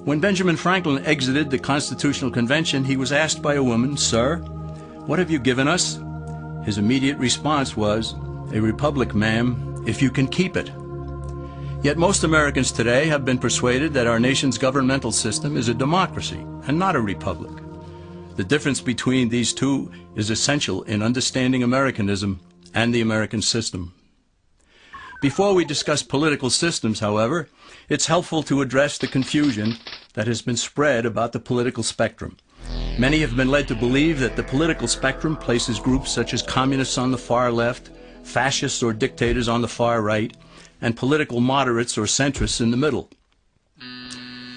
When Benjamin Franklin exited the Constitutional Convention, he was asked by a woman, "Sir, what have you given us?" His immediate response was, "A republic, ma'am, if you can keep it." Yet most Americans today have been persuaded that our nation's governmental system is a democracy and not a republic. The difference between these two is essential in understanding Americanism and the American system. Before we discuss political systems, however, it's helpful to address the confusion that has been spread about the political spectrum. Many have been led to believe that the political spectrum places groups such as communists on the far left, fascists or dictators on the far right, and political moderates or centrists in the middle.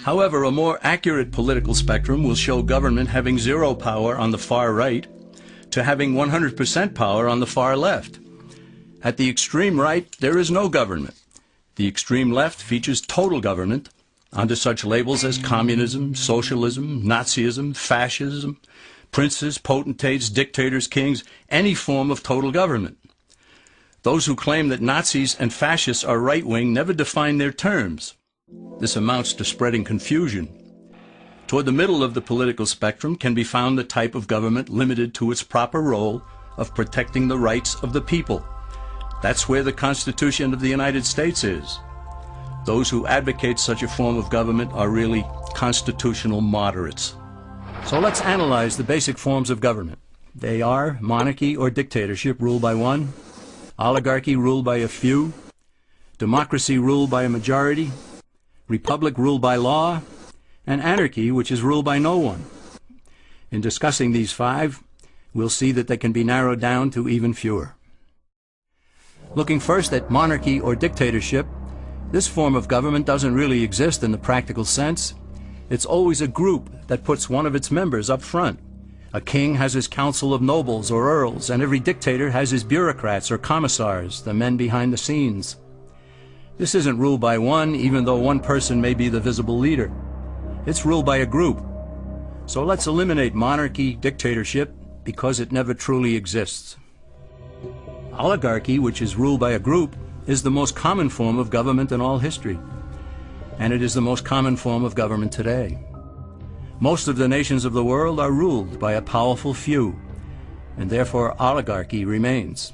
However, a more accurate political spectrum will show government having zero power on the far right to having 100% power on the far left. At the extreme right, there is no government. The extreme left features total government under such labels as communism, socialism, Nazism, fascism, princes, potentates, dictators, kings, any form of total government. Those who claim that Nazis and fascists are right-wing never define their terms. This amounts to spreading confusion. Toward the middle of the political spectrum can be found the type of government limited to its proper role of protecting the rights of the people. That's where the Constitution of the United States is. Those who advocate such a form of government are really constitutional moderates. So let's analyze the basic forms of government. They are monarchy or dictatorship ruled by one, oligarchy ruled by a few, democracy ruled by a majority, republic ruled by law, and anarchy, which is ruled by no one. In discussing these five, we'll see that they can be narrowed down to even fewer. Looking first at monarchy or dictatorship, this form of government doesn't really exist in the practical sense. It's always a group that puts one of its members up front. A king has his council of nobles or earls, and every dictator has his bureaucrats or commissars, the men behind the scenes. This isn't ruled by one, even though one person may be the visible leader. It's ruled by a group. So let's eliminate monarchy, dictatorship, because it never truly exists. Oligarchy, which is ruled by a group, is the most common form of government in all history. And it is the most common form of government today. Most of the nations of the world are ruled by a powerful few, and therefore oligarchy remains.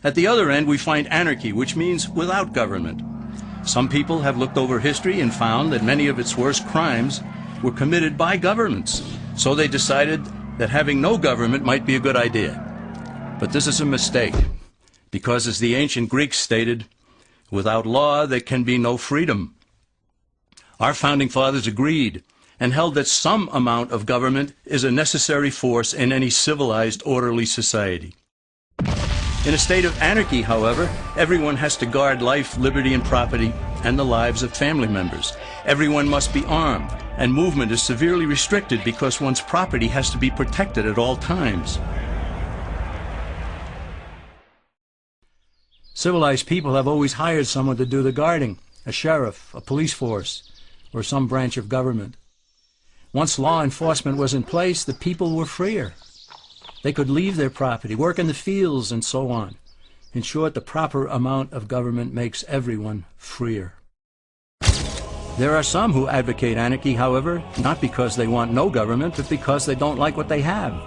At the other end, we find anarchy, which means without government. Some people have looked over history and found that many of its worst crimes were committed by governments, so they decided that having no government might be a good idea. But this is a mistake, because as the ancient Greeks stated, without law there can be no freedom. Our founding fathers agreed and held that some amount of government is a necessary force in any civilized, orderly society. In a state of anarchy, however, everyone has to guard life, liberty, and property, and the lives of family members. Everyone must be armed, and movement is severely restricted because one's property has to be protected at all times. Civilized people have always hired someone to do the guarding, a sheriff, a police force, or some branch of government. Once law enforcement was in place, the people were freer. They could leave their property, work in the fields, and so on. In short, the proper amount of government makes everyone freer. There are some who advocate anarchy, however, not because they want no government, but because they don't like what they have.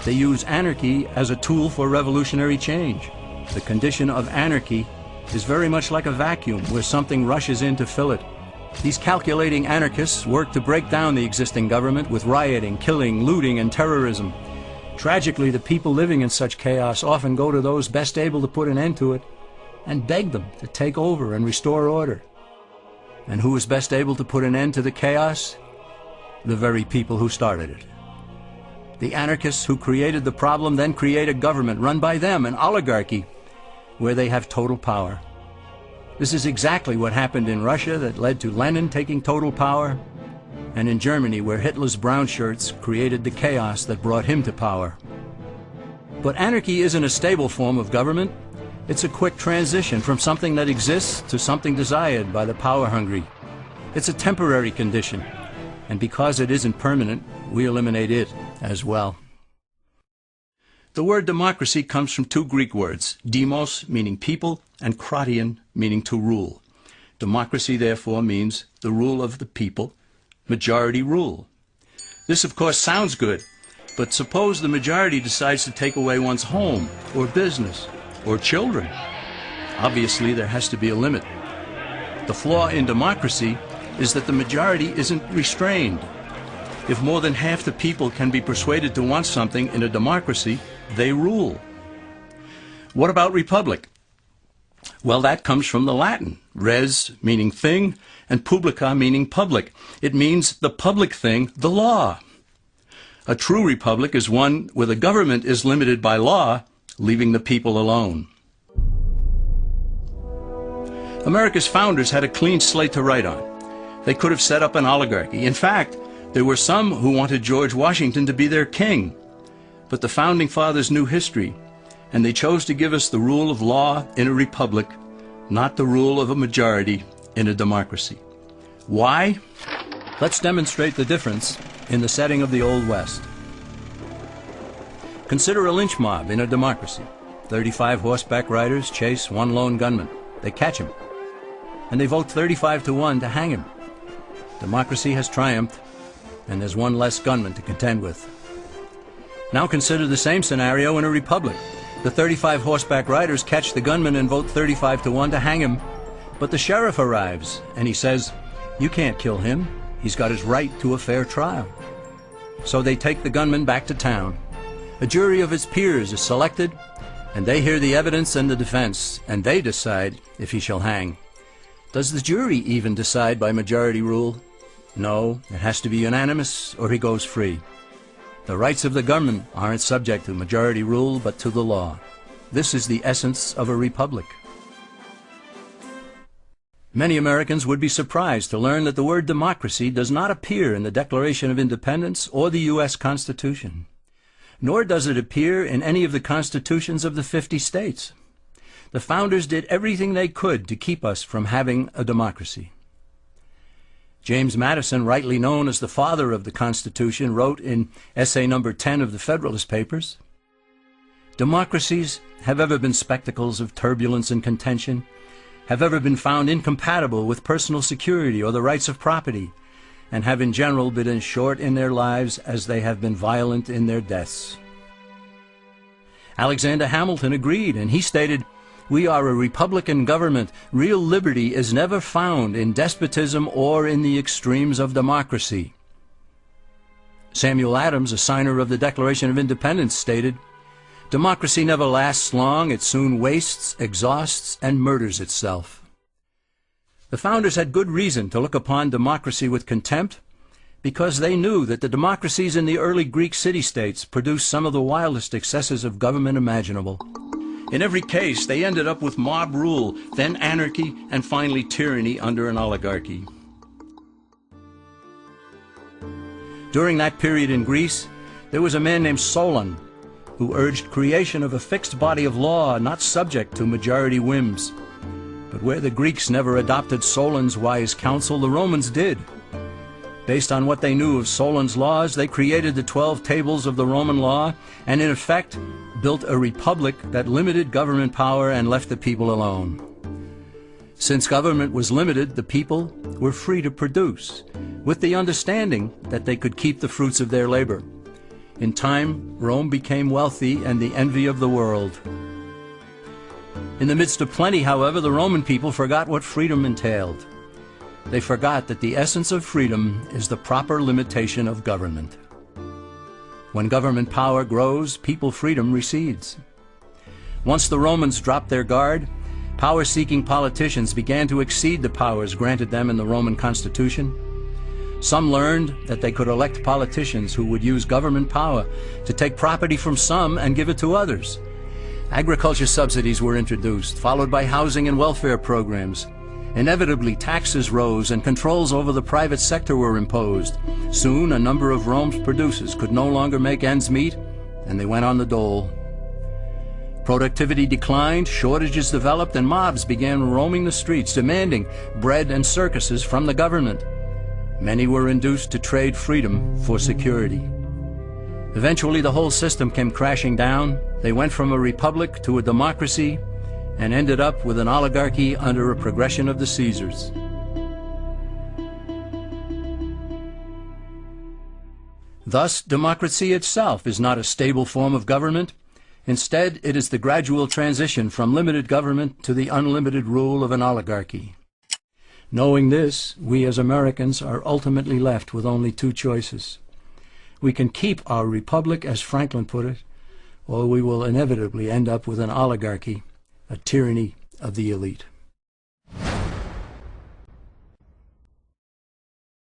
They use anarchy as a tool for revolutionary change. The condition of anarchy is very much like a vacuum where something rushes in to fill it. These calculating anarchists work to break down the existing government with rioting, killing, looting, and terrorism. Tragically, the people living in such chaos often go to those best able to put an end to it and beg them to take over and restore order. And who is best able to put an end to the chaos? The very people who started it. The anarchists who created the problem then create a government run by them, an oligarchy, where they have total power. This is exactly what happened in Russia that led to Lenin taking total power, and in Germany where Hitler's brown shirts created the chaos that brought him to power. But anarchy isn't a stable form of government. It's a quick transition from something that exists to something desired by the power-hungry. It's a temporary condition, and because it isn't permanent, we eliminate it as well. The word democracy comes from two Greek words, demos, meaning people, and kratein, meaning to rule. Democracy, therefore, means the rule of the people, majority rule. This, of course, sounds good, but suppose the majority decides to take away one's home, or business, or children. Obviously, there has to be a limit. The flaw in democracy is that the majority isn't restrained. If more than half the people can be persuaded to want something in a democracy, they rule. What about republic? Well, that comes from the Latin, res meaning thing, and publica meaning public. It means the public thing, the law. A true republic is one where the government is limited by law, leaving the people alone. America's founders had a clean slate to write on. They could have set up an oligarchy. In fact, there were some who wanted George Washington to be their king. But the founding fathers knew history, and they chose to give us the rule of law in a republic, not the rule of a majority in a democracy. Why? Let's demonstrate the difference in the setting of the Old West. Consider a lynch mob in a democracy. 35 horseback riders chase one lone gunman. They catch him, and they vote 35-1 to hang him. Democracy has triumphed, and there's one less gunman to contend with. Now consider the same scenario in a republic. The 35 horseback riders catch the gunman and vote 35-1 to hang him, but the sheriff arrives, and he says, "You can't kill him. He's got his right to a fair trial." So they take the gunman back to town. A jury of his peers is selected, and they hear the evidence and the defense, and they decide if he shall hang. Does the jury even decide by majority rule? No, it has to be unanimous, or he goes free. The rights of the government aren't subject to majority rule, but to the law. This is the essence of a republic. Many Americans would be surprised to learn that the word democracy does not appear in the Declaration of Independence or the U.S. Constitution, nor does it appear in any of the constitutions of the 50 states. The founders did everything they could to keep us from having a democracy. James Madison, rightly known as the father of the Constitution, wrote in essay number 10 of the Federalist Papers, "Democracies have ever been spectacles of turbulence and contention, have ever been found incompatible with personal security or the rights of property, and have in general been as short in their lives as they have been violent in their deaths." Alexander Hamilton agreed, and he stated, "We are a republican government. Real liberty is never found in despotism or in the extremes of democracy." Samuel Adams, a signer of the Declaration of Independence, stated, "Democracy never lasts long. It soon wastes, exhausts, and murders itself." The founders had good reason to look upon democracy with contempt, because they knew that the democracies in the early Greek city-states produced some of the wildest excesses of government imaginable. In every case, they ended up with mob rule, then anarchy, and finally tyranny under an oligarchy. During that period in Greece, there was a man named Solon who urged creation of a fixed body of law not subject to majority whims. But where the Greeks never adopted Solon's wise counsel, the Romans did. Based on what they knew of Solon's laws, they created the 12 tables of the Roman law, and in effect built a republic that limited government power and left the people alone. Since government was limited, the people were free to produce, with the understanding that they could keep the fruits of their labor. In time, Rome became wealthy and the envy of the world. In the midst of plenty, however, the Roman people forgot what freedom entailed. They forgot that the essence of freedom is the proper limitation of government. When government power grows, people freedom recedes. Once the Romans dropped their guard, power-seeking politicians began to exceed the powers granted them in the Roman Constitution. Some learned that they could elect politicians who would use government power to take property from some and give it to others. Agriculture subsidies were introduced, followed by housing and welfare programs. Inevitably, taxes rose and controls over the private sector were imposed. Soon, a number of Rome's producers could no longer make ends meet, and they went on the dole. Productivity declined, shortages developed, and mobs began roaming the streets, demanding bread and circuses from the government. Many were induced to trade freedom for security. Eventually, the whole system came crashing down. They went from a republic to a democracy, and ended up with an oligarchy under a progression of the Caesars. Thus, democracy itself is not a stable form of government. Instead, it is the gradual transition from limited government to the unlimited rule of an oligarchy. Knowing this, we as Americans are ultimately left with only two choices. We can keep our republic, as Franklin put it, or we will inevitably end up with an oligarchy, a tyranny of the elite.